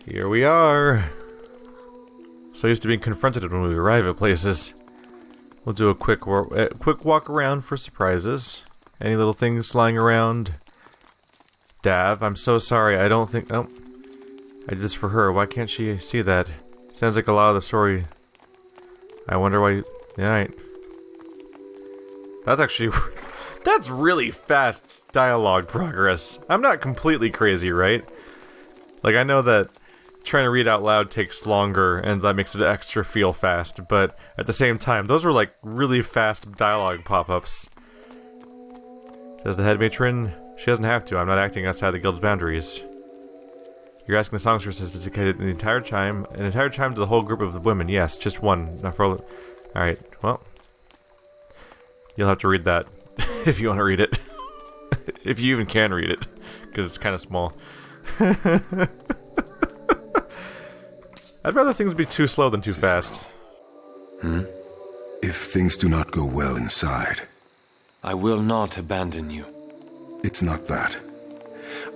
Here we are. So used to being confronted when we arrive at places. We'll do a quick walk around for surprises. Any little things lying around? Dav, I'm so sorry. I don't think... Oh. I did this for her. Why can't she see that? Sounds like a lot of the story. I wonder why... Alright. That's actually... That's really fast dialogue progress. I'm not completely crazy, right? Like, I know that trying to read out loud takes longer, and that makes it extra feel fast, but at the same time, those were like really fast dialogue pop-ups. Says the head matron, she doesn't have to, I'm not acting outside the guild's boundaries. You're asking the songstress to dedicate an entire chime to the whole group of the women. Yes, just one. Not for all. Alright, well. You'll have to read that, if you want to read it. If you even can read it, because it's kind of small. I'd rather things be too slow than too fast. If things do not go well inside... I will not abandon you. It's not that.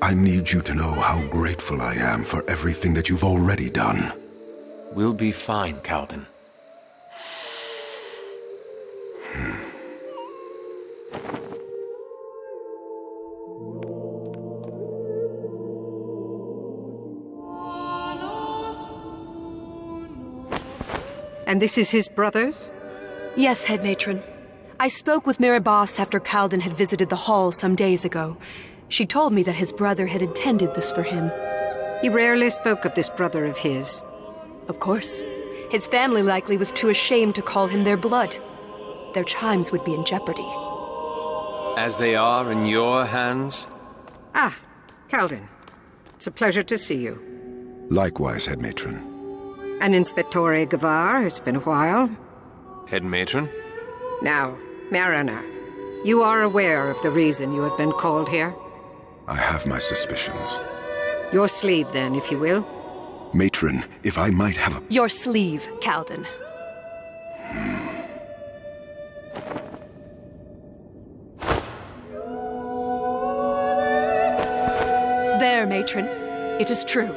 I need you to know how grateful I am for everything that you've already done. We'll be fine, Calden. And this is his brother's? Yes, head matron. I spoke with Mirabas after Calden had visited the hall some days ago. She told me that his brother had intended this for him. He rarely spoke of this brother of his. Of course. His family likely was too ashamed to call him their blood. Their chimes would be in jeopardy. As they are in your hands? Ah, Calden. It's a pleasure to see you. Likewise, head matron. And Inspectore Gavar, it's been a while. Head matron? Now, Mariner, you are aware of the reason you have been called here? I have my suspicions. Your sleeve, then, if you will. Matron, if I might have a... Your sleeve, Calden. There, matron. It is true.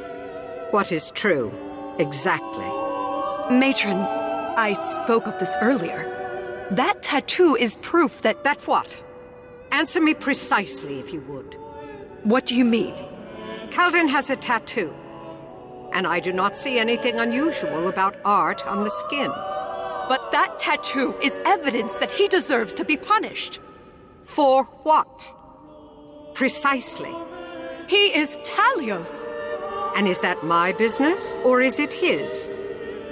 What is true? Exactly. Matron, I spoke of this earlier. That tattoo is proof that... That what? Answer me precisely, if you would. What do you mean? Calden has a tattoo. And I do not see anything unusual about art on the skin. But that tattoo is evidence that he deserves to be punished. For what? Precisely. He is Talios. And is that my business, or is it his?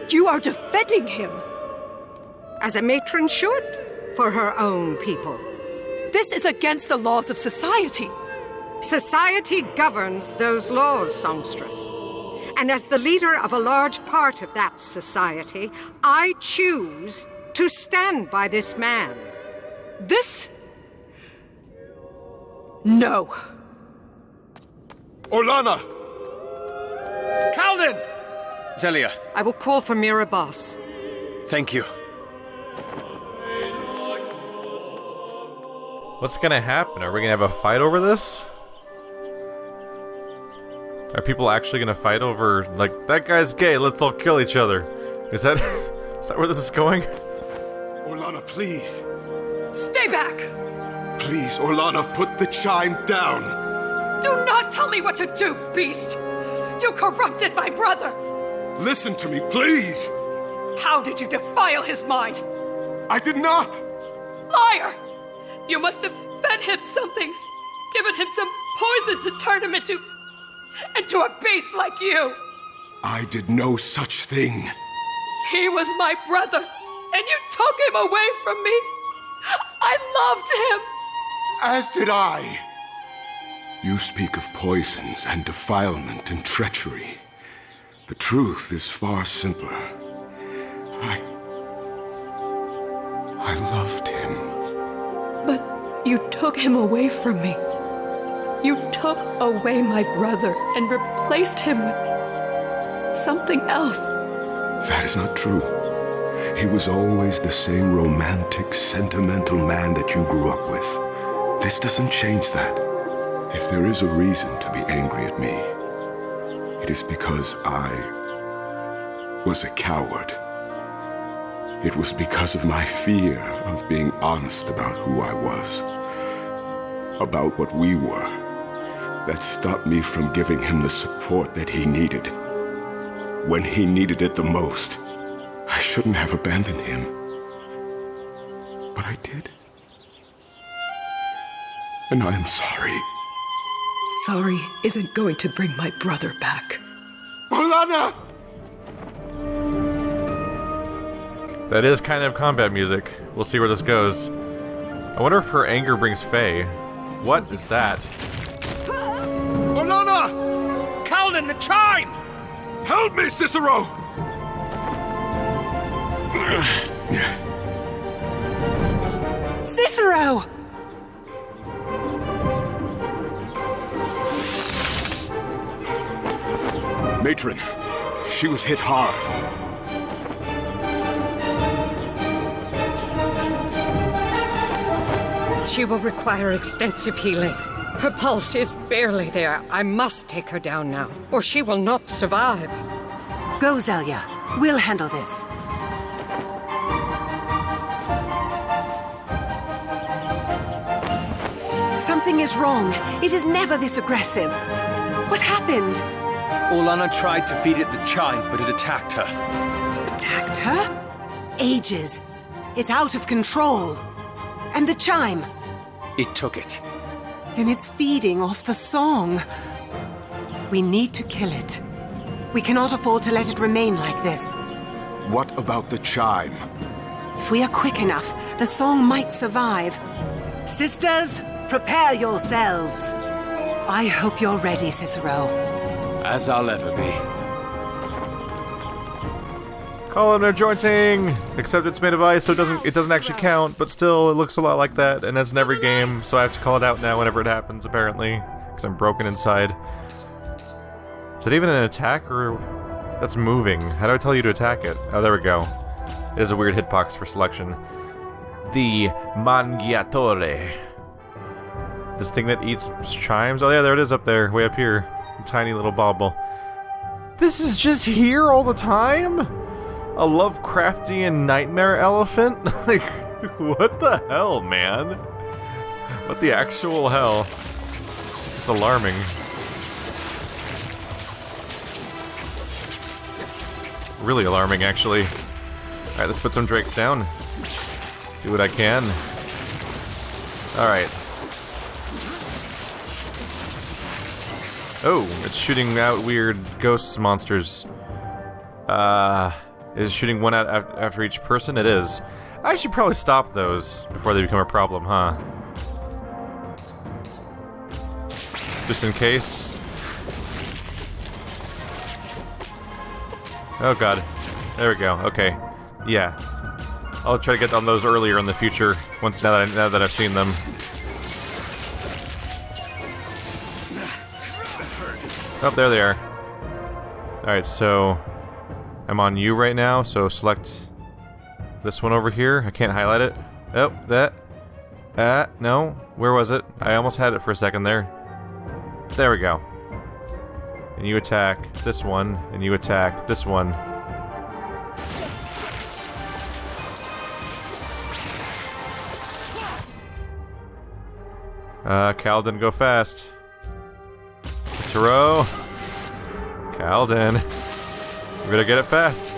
You are defending him. As a matron should, for her own people. This is against the laws of society. Society governs those laws, songstress. And as the leader of a large part of that society, I choose to stand by this man. This? No. Orlana! Calden! Zelia. I will call for Mirabas. Thank you. What's gonna happen? Are we gonna have a fight over this? Are people actually gonna fight over, like, that guy's gay, let's all kill each other? Is that where this is going? Orlana, please. Stay back! Please, Orlana, put the chime down. Do not tell me what to do, beast! You corrupted my brother! Listen to me, please. How did you defile his mind? I did not. Liar! You must have fed him something, given him some poison to turn him into a beast like you. I did no such thing. He was my brother, and you took him away from me. I loved him. As did I. You speak of poisons and defilement and treachery. The truth is far simpler. I loved him. But you took him away from me. You took away my brother and replaced him with something else. That is not true. He was always the same romantic, sentimental man that you grew up with. This doesn't change that. If there is a reason to be angry at me, it is because I was a coward. It was because of my fear of being honest about who I was, about what we were, that stopped me from giving him the support that he needed. When he needed it the most, I shouldn't have abandoned him. But I did. And I am sorry. Sorry isn't going to bring my brother back. Olanna! That is kind of combat music. We'll see where this goes. I wonder if her anger brings Faye. What is that? Olanna! Calden, the chime! Help me, Cicero! Cicero! Matron, she was hit hard. She will require extensive healing. Her pulse is barely there. I must take her down now, or she will not survive. Go, Zelia. We'll handle this. Something is wrong. It is never this aggressive. What happened? Olanna tried to feed it the chime, but it attacked her. Attacked her? Ages. It's out of control. And the chime? It took it. Then it's feeding off the song. We need to kill it. We cannot afford to let it remain like this. What about the chime? If we are quick enough, the song might survive. Sisters, prepare yourselves. I hope you're ready, Cicero. As I'll ever be. Columnar jointing! Except it's made of ice, so it doesn't actually count, but still, it looks a lot like that, and it's in every game, so I have to call it out now whenever it happens, apparently. Because I'm broken inside. Is it even an attack, or... That's moving. How do I tell you to attack it? Oh, there we go. It is a weird hitbox for selection. The Mangiatore. This thing that eats chimes? Oh yeah, there it is up there, way up here. A tiny little bauble. This is just here all the time? A Lovecraftian nightmare elephant? Like, what the hell, man? What the actual hell? It's alarming. Really alarming, actually. Alright, let's put some drakes down. Do what I can. Alright. Oh, it's shooting out weird ghost monsters. Is it shooting one out after each person? It is. I should probably stop those before they become a problem, huh? Just in case. Oh god. There we go. Okay. Yeah. I'll try to get on those earlier in the future. Now that I've seen them. Oh, there they are. Alright, so... I'm on you right now, so select this one over here. I can't highlight it. Oh, that. No. Where was it? I almost had it for a second there. There we go. And you attack this one, and you attack this one. Calden, go fast. Cicero. Calden. We better get it fast.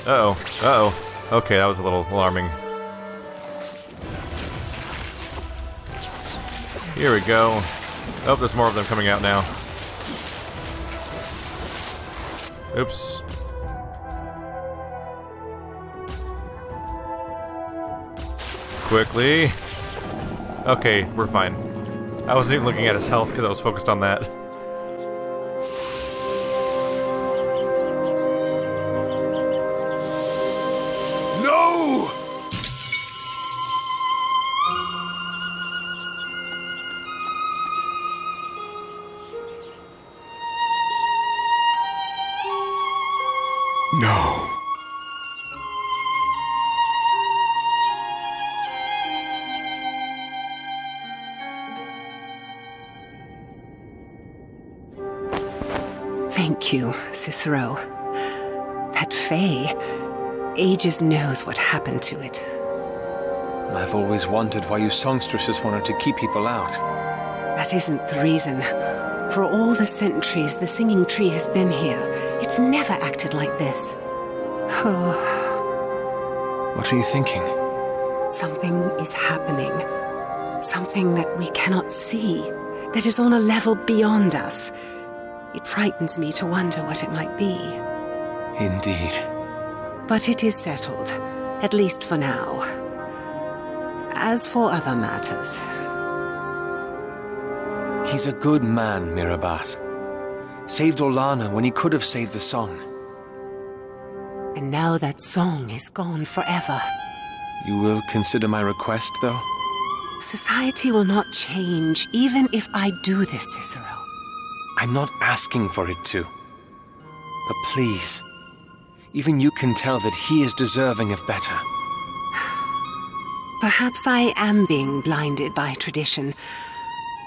Uh-oh. Uh-oh. Okay, that was a little alarming. Here we go. Oh, there's more of them coming out now. Oops. Quickly. Okay, we're fine. I wasn't even looking at his health because I was focused on that. No! No. Thank you, Cicero. That Fae, ages knows what happened to it. I've always wondered why you songstresses wanted to keep people out. That isn't the reason. For all the centuries the singing tree has been here, it's never acted like this. Oh. What are you thinking? Something is happening. Something that we cannot see, that is on a level beyond us. It frightens me to wonder what it might be. Indeed. But it is settled, at least for now. As for other matters... He's a good man, Mirabas. Saved Orlana when he could have saved the song. And now that song is gone forever. You will consider my request, though? Society will not change, even if I do this, Cicero. I'm not asking for it to. But please, even you can tell that he is deserving of better. Perhaps I am being blinded by tradition,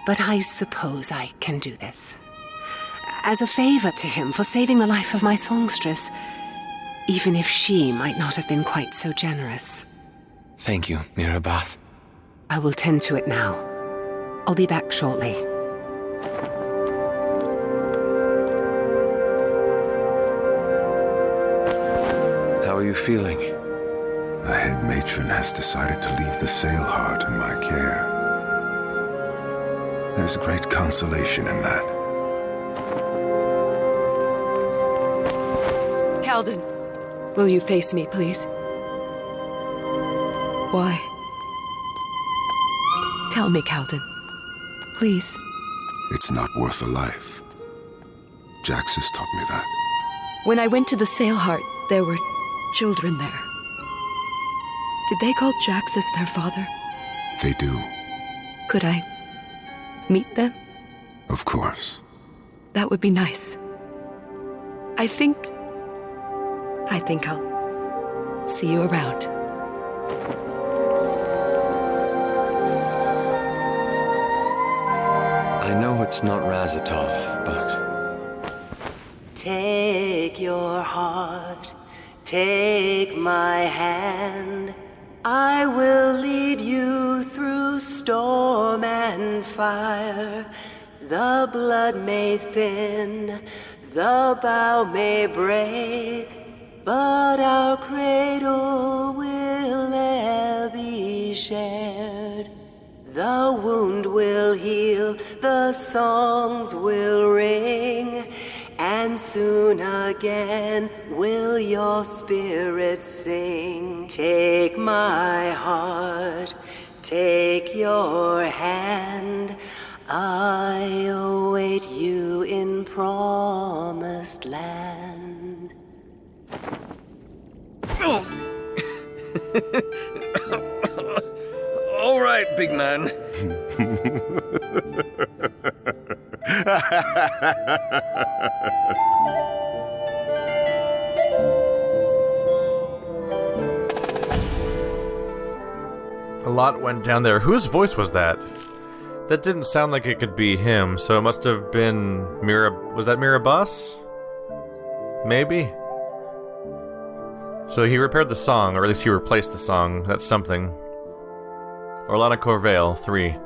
but I suppose I can do this. As a favor to him for saving the life of my songstress, even if she might not have been quite so generous. Thank you, Mirabas. I will tend to it now. I'll be back shortly. How are you feeling? The head matron has decided to leave the sail heart in my care. There's great consolation in that. Calden, will you face me, please? Why? Tell me, Calden. Please. It's not worth a life. Jax has taught me that. When I went to the Sailheart, there were children there. Did they call Jax as their father? They do. Could I meet them? Of course. That would be nice. I think I'll see you around. I know it's not Razatov, but... Take your heart, take my hand. I will lead you through storm and fire. The blood may thin, the bow may break, but our cradle will e'er be shared. The wound will heal, the songs will ring, and soon again will your spirit sing. Take my heart, take your hand, I await you in promised land. All right, big man. A lot went down there. Whose voice was that? That didn't sound like it could be him, so it must have been Was that Mirabas? Maybe? So he repaired the song, or at least he replaced the song. That's something. Orlana Corvale, 3.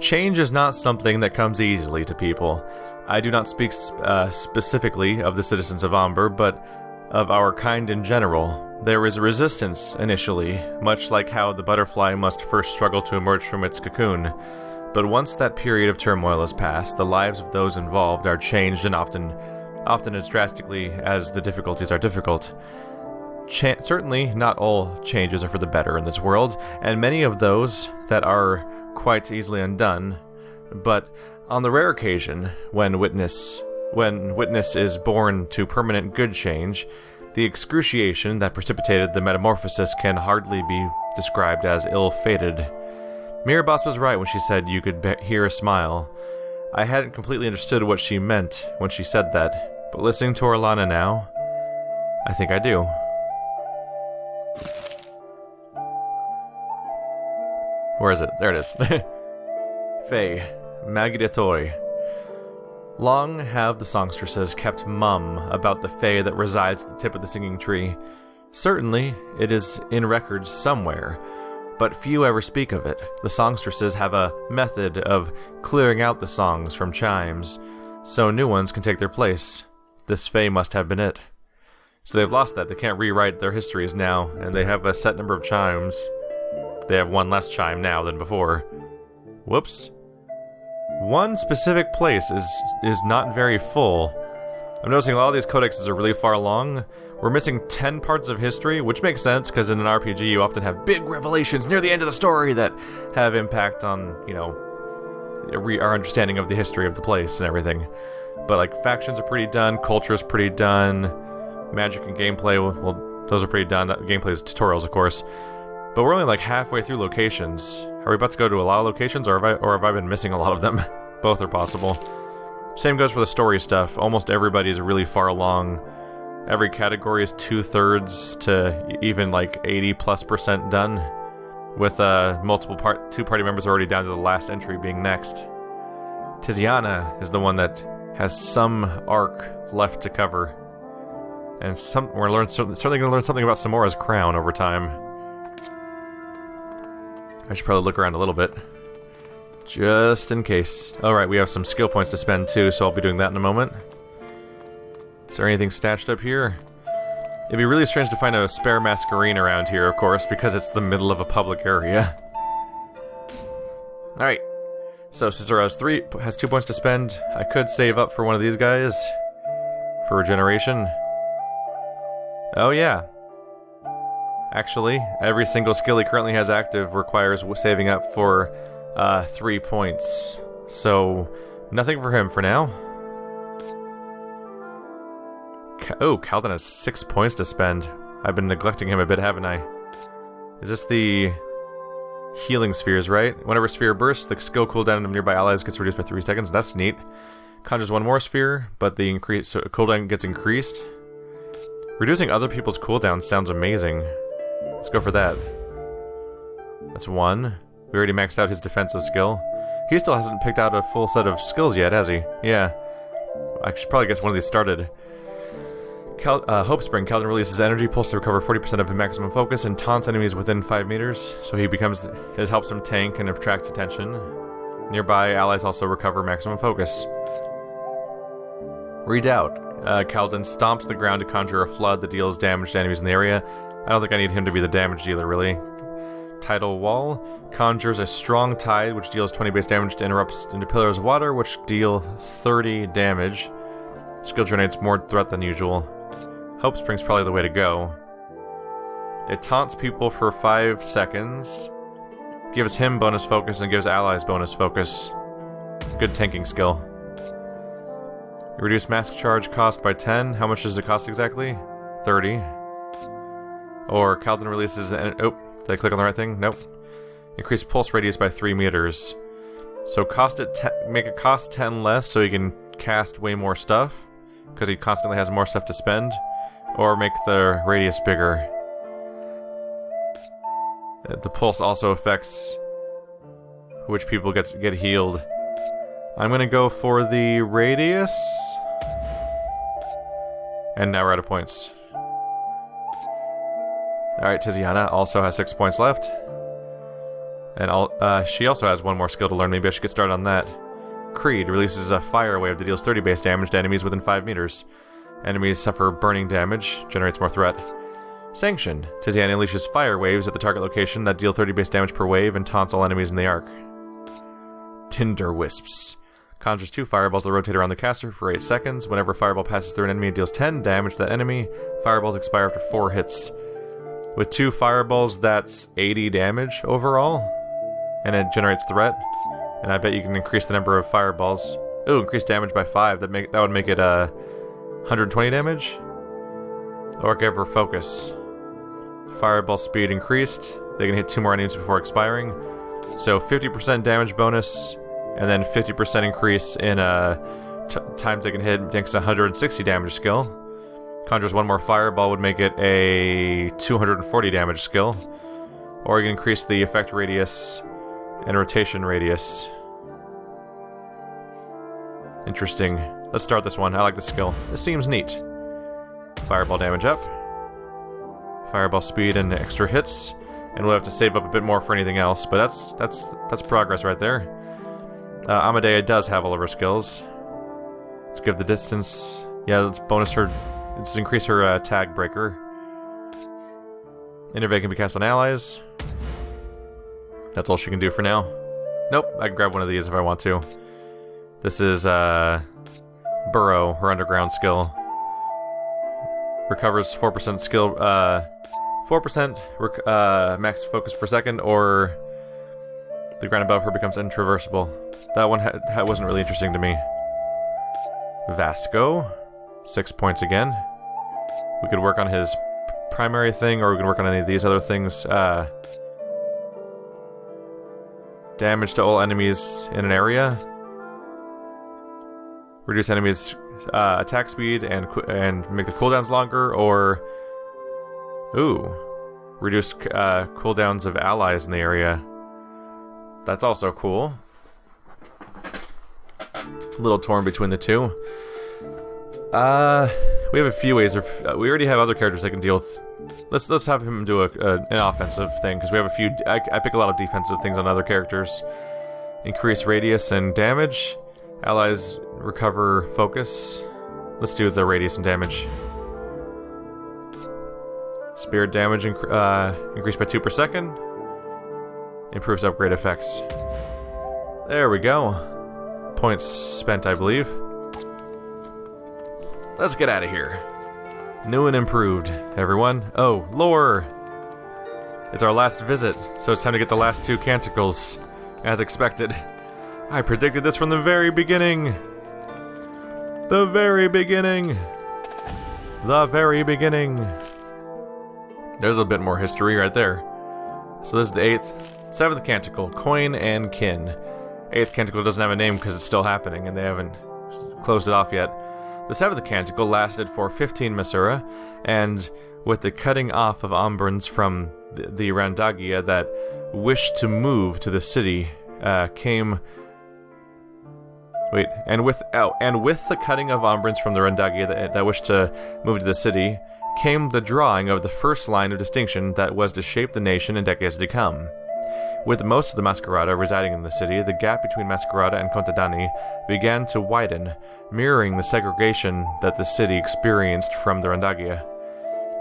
Change is not something that comes easily to people. I do not speak specifically of the citizens of Ombre, but of our kind in general. There is resistance initially, much like how the butterfly must first struggle to emerge from its cocoon. But once that period of turmoil has passed, the lives of those involved are changed, and often as drastically as the difficulties are difficult. Certainly, not all changes are for the better in this world, and many of those that are quite easily undone. But on the rare occasion when witness is born to permanent good change, the excruciation that precipitated the metamorphosis can hardly be described as ill-fated. Mirabas was right when she said you could hear a smile. I hadn't completely understood what she meant when she said that, but listening to Orlana now, I think I do. Where is it? There it is. Fae, Mangiatore. Long have the songstresses kept mum about the fae that resides at the tip of the singing tree. Certainly, it is in records somewhere, but few ever speak of it. The songstresses have a method of clearing out the songs from chimes, so new ones can take their place. This fae must have been it. So they've lost that. They can't rewrite their histories now, and they have a set number of chimes. They have one less chime now than before. Whoops. One specific place is not very full. I'm noticing a lot of these codexes are really far along. We're missing 10 parts of history, which makes sense, because in an RPG you often have big revelations near the end of the story that have impact on, you know, our understanding of the history of the place and everything. But, like, factions are pretty done, culture is pretty done, magic and gameplay, well, those are pretty done. Gameplay is tutorials, of course. But we're only, like, halfway through locations. Are we about to go to a lot of locations, or have I been missing a lot of them? Both are possible. Same goes for the story stuff. Almost everybody's really far along. Every category is 2/3 to even like 80+% done, with two party members already down to the last entry being next. Tiziana is the one that has some arc left to cover, and we're certainly going to learn something about Samora's crown over time. I should probably look around a little bit, just in case. Alright, we have some skill points to spend too, so I'll be doing that in a moment. Is there anything stashed up here? It'd be really strange to find a spare Masquerine around here, of course, because it's the middle of a public area. Alright, so Cicero has 2 points to spend. I could save up for one of these guys for regeneration. Oh yeah. Actually, every single skill he currently has active requires saving up for 3 points. So, nothing for him for now. Oh, Calden has 6 points to spend. I've been neglecting him a bit, haven't I? Is this the healing spheres, right? Whenever a sphere bursts, the skill cooldown of nearby allies gets reduced by 3 seconds. That's neat. Conjures one more sphere, but the cooldown gets increased. Reducing other people's cooldowns sounds amazing. Let's go for that. That's 1. We already maxed out his defensive skill. He still hasn't picked out a full set of skills yet, has he? Yeah. I should probably get one of these started. Hope Spring. Calden releases energy pulse to recover 40% of his maximum focus and taunts enemies within 5 meters, so it helps him tank and attract attention. Nearby allies also recover maximum focus. Redoubt. Calden stomps the ground to conjure a flood that deals damage to enemies in the area. I don't think I need him to be the damage dealer, really. Tidal Wall conjures a strong tide, which deals 20 base damage to interrupts into pillars of water, which deal 30 damage. Skill generates more threat than usual. Hope Spring's probably the way to go. It taunts people for 5 seconds, gives him bonus focus, and gives allies bonus focus. Good tanking skill. Reduce mask charge cost by 10. How much does it cost exactly? 30. Or Calden releases an... Oh, did I click on the right thing? Nope. Increase pulse radius by 3 meters. So make it cost 10 less so he can cast way more stuff, because he constantly has more stuff to spend. Or make the radius bigger. The pulse also affects which people get healed. I'm gonna go for the radius. And now we're out of points. Alright, Tiziana also has 6 points left. And she also has 1 more skill to learn. Maybe I should get started on that. Creed releases a fire wave that deals 30 base damage to enemies within 5 meters. Enemies suffer burning damage, generates more threat. Sanction. Tiziana unleashes fire waves at the target location that deal 30 base damage per wave and taunts all enemies in the arc. Tinder Wisps. Conjures 2 fireballs that rotate around the caster for 8 seconds. Whenever a fireball passes through an enemy, it deals 10 damage to that enemy. Fireballs expire after 4 hits. With 2 fireballs, that's 80 damage overall. And it generates threat. And I bet you can increase the number of fireballs. Ooh, increase damage by 5. That would make it 120 damage. Or give her focus. Fireball speed increased. They can hit 2 more enemies before expiring. So 50% damage bonus, and then 50% increase in times they can hit next to 160 damage skill. Conjures 1 more fireball would make it a 240 damage skill. Or you can increase the effect radius and rotation radius. Interesting. Let's start this one. I like the skill. This seems neat. Fireball damage up. Fireball speed and extra hits. And we'll have to save up a bit more for anything else, but that's progress right there. Amadea does have all of her skills. Let's give the distance. Yeah, let's bonus her. Let's increase her tag breaker. Innervate can be cast on allies. That's all she can do for now. Nope, I can grab one of these if I want to. This is Burrow, her underground skill. Recovers 4% skill, 4% max focus per second, or the ground above her becomes intraversable. That one wasn't really interesting to me. Vasco, 6 points again. We could work on his primary thing, or we can work on any of these other things. Damage to all enemies in an area. Reduce enemies' attack speed and make the cooldowns longer, or reduce cooldowns of allies in the area. That's also cool. A little torn between the two. We have a few ways of. We already have other characters that can deal with. Let's have him do an offensive thing, because we have a few. I pick a lot of defensive things on other characters. Increase radius and damage. Allies recover focus. Let's do the radius and damage. Spirit damage increased by 2 per second. Improves upgrade effects. There we go. Points spent, I believe. Let's get out of here. New and improved, everyone. Oh, lore! It's our last visit, so it's time to get the last 2 canticles. As expected. I predicted this from the very beginning. The very beginning. The very beginning. There's a bit more history right there. So this is the 7th canticle, Coin and Kin. 8th canticle doesn't have a name because it's still happening and they haven't closed it off yet. The 7th canticle lasted for 15 Masura, and with the cutting off of Ombrians from the Randagia that wished to move to the city, and with the cutting of Ombrians from the Randagia that wished to move to the city, came the drawing of the first line of distinction that was to shape the nation in decades to come. With most of the Masquerada residing in the city, the gap between Masquerada and Contadani began to widen, mirroring the segregation that the city experienced from the Randagia.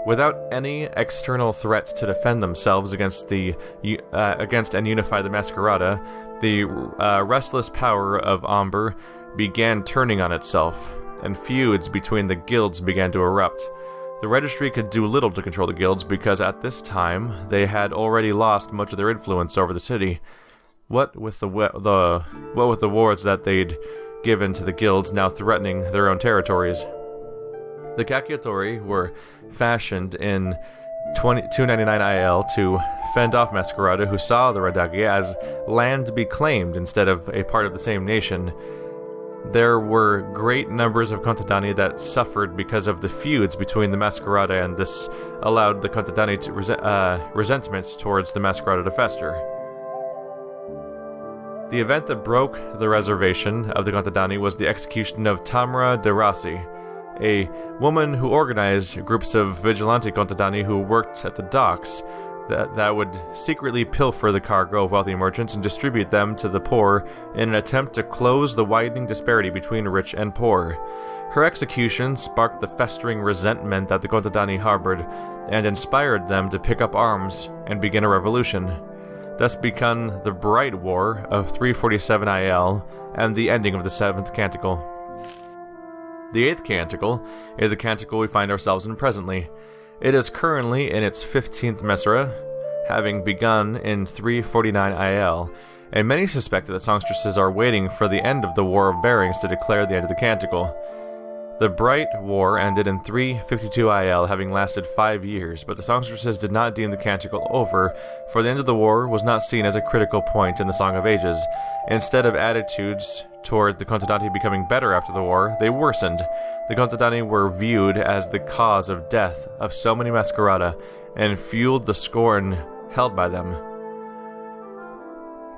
Without any external threats to defend themselves against and unify the Masquerada, the restless power of Ombre began turning on itself, and feuds between the guilds began to erupt. The registry could do little to control the guilds because at this time they had already lost much of their influence over the city. What with the wards that they'd given to the guilds now threatening their own territories. The Cacciatori were fashioned in 299 IL to fend off Masquerada, who saw the Randagia as land to be claimed instead of a part of the same nation. There were great numbers of Contadani that suffered because of the feuds between the Masquerada, and this allowed the Contadani to resentment towards the Masquerada to fester. The event that broke the reservation of the Contadani was the execution of Tamra de Rossi, a woman who organized groups of vigilante Contadani who worked at the docks that would secretly pilfer the cargo of wealthy merchants and distribute them to the poor in an attempt to close the widening disparity between rich and poor. Her execution sparked the festering resentment that the Contadani harbored and inspired them to pick up arms and begin a revolution. Thus begun the Bright War of 347 IL and the ending of the 7th Canticle. The 8th Canticle is the canticle we find ourselves in presently. It is currently in its 15th Mesra, having begun in 349 IL, and many suspect that the songstresses are waiting for the end of the War of Bearings to declare the end of the Canticle. The Bright War ended in 352 IL, having lasted 5 years, but the songstresses did not deem the Canticle over, for the end of the war was not seen as a critical point in the Song of Ages. Instead of attitudes toward the Contadani becoming better after the war, they worsened. The Contadani were viewed as the cause of death of so many Masquerada, and fueled the scorn held by them.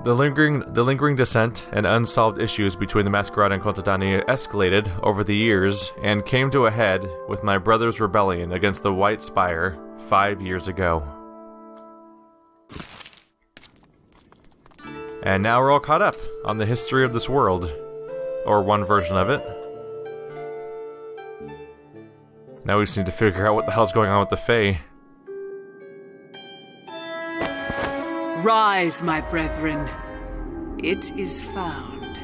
The lingering dissent and unsolved issues between the Masquerada and Contadani escalated over the years and came to a head with my brother's rebellion against the White Spire 5 years ago. And now we're all caught up on the history of this world, or one version of it. Now we just need to figure out what the hell's going on with the Fae. Rise, my brethren. It is found.